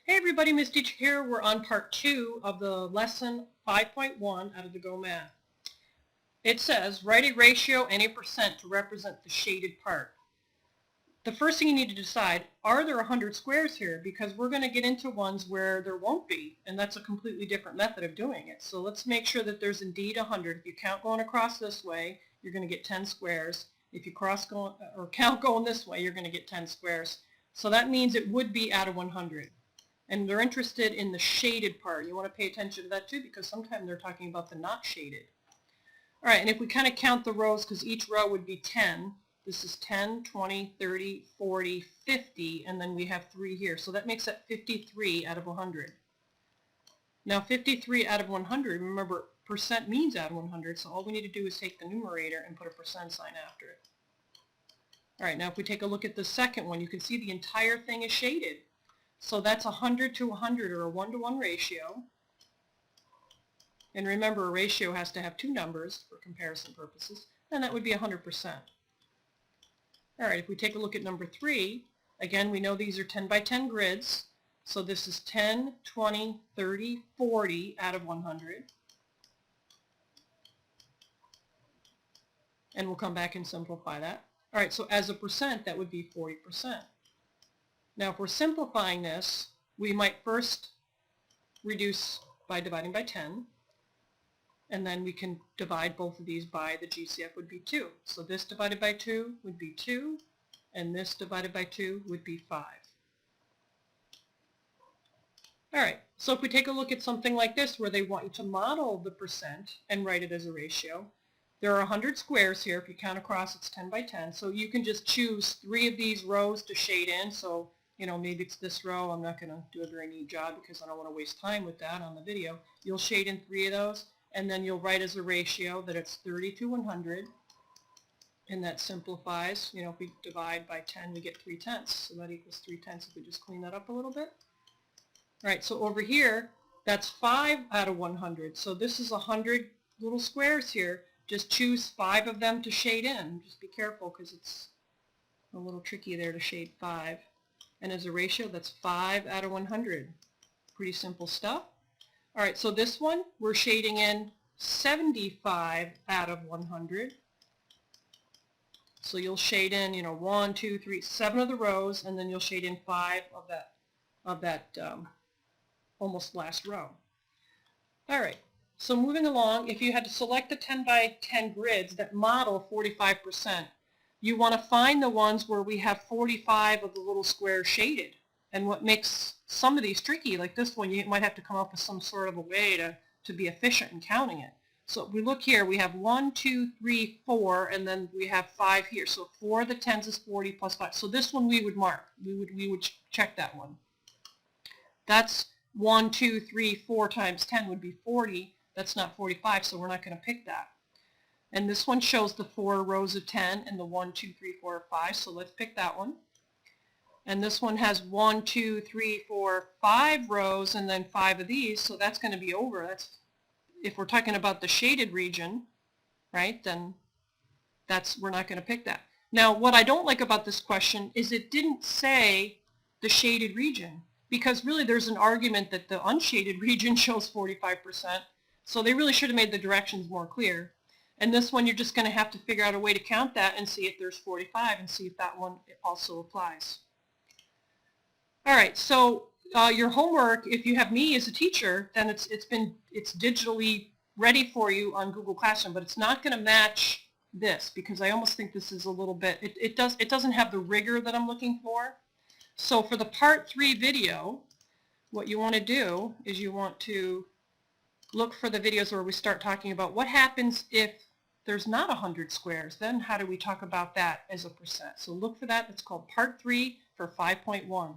Hey everybody, Miss Teacher here. We're on part 2 of the lesson 5.1 out of the Go Math. It says, write a ratio and a percent to represent the shaded part. The first thing you need to decide, are there 100 squares here? Because we're going to get into ones where there won't be, and that's a completely different method of doing it. So let's make sure that there's indeed 100. If you count going across this way, you're going to get 10 squares. If you count going this way, you're going to get 10 squares. So that means it would be out of 100. And they're interested in the shaded part. You want to pay attention to that too, because sometimes they're talking about the not shaded. All right, and if we kind of count the rows, because each row would be 10, this is 10, 20, 30, 40, 50, and then we have 3 here. So that makes it 53 out of 100. Now 53 out of 100, remember percent means out of 100, so all we need to do is take the numerator and put a percent sign after it. All right, now if we take a look at the second one, you can see the entire thing is shaded. So that's 100 to 100, or a 1-to-1 ratio. And remember, a ratio has to have 2 numbers for comparison purposes, and that would be 100%. All right, if we take a look at number 3, again, we know these are 10 by 10 grids. So this is 10, 20, 30, 40 out of 100. And we'll come back and simplify that. All right, so as a percent, that would be 40%. Now if we're simplifying this, we might first reduce by dividing by 10, and then we can divide both of these by the GCF would be 2. So this divided by 2 would be 2, and this divided by 2 would be 5. All right, so if we take a look at something like this where they want you to model the percent and write it as a ratio, there are 100 squares here. If you count across, it's 10 by 10. So you can just choose 3 of these rows to shade in. So, you know, maybe it's this row. I'm not going to do a very neat job because I don't want to waste time with that on the video. You'll shade in 3 of those, and then you'll write as a ratio that it's 30 to 100. And that simplifies. You know, if we divide by 10, we get 3/10. So that equals 3/10 if we just clean that up a little bit. All right, so over here, that's 5 out of 100. So this is 100 little squares here. Just choose 5 of them to shade in. Just be careful because it's a little tricky there to shade 5. And as a ratio, that's 5 out of 100. Pretty simple stuff. All right, so this one, we're shading in 75 out of 100. So you'll shade in, you know, 1, 2, 3, 7 of the rows, and then you'll shade in 5 of that almost last row. All right. So moving along, if you had to select the 10 by 10 grids that model 45%, you want to find the ones where we have 45 of the little squares shaded. And what makes some of these tricky, like this one, you might have to come up with some sort of a way to be efficient in counting it. So if we look here, we have 1, 2, 3, 4, and then we have 5 here. So 4 of the 10s is 40 plus 5. So this one we would mark. We would check that one. That's 1, 2, 3, 4 times 10 would be 40. That's not 45, so we're not going to pick that. And this one shows the 4 rows of 10 and the 1, 2, 3, 4, 5, so let's pick that one. And this one has 1, 2, 3, 4, 5 rows and then 5 of these, so that's going to be over. That's, if we're talking about the shaded region, right, then we're not going to pick that. Now, what I don't like about this question is it didn't say the shaded region, because really there's an argument that the unshaded region shows 45%. So they really should have made the directions more clear. And this one, you're just going to have to figure out a way to count that and see if there's 45 and see if that one also applies. All right, so your homework, if you have me as a teacher, then it's digitally ready for you on Google Classroom, but it's not going to match this because I almost think this is a little bit, it doesn't have the rigor that I'm looking for. So for the part 3 video, what you want to do is you want to look for the videos where we start talking about what happens if there's not 100 squares. Then how do we talk about that as a percent? So look for that. It's called part 3 for 5.1.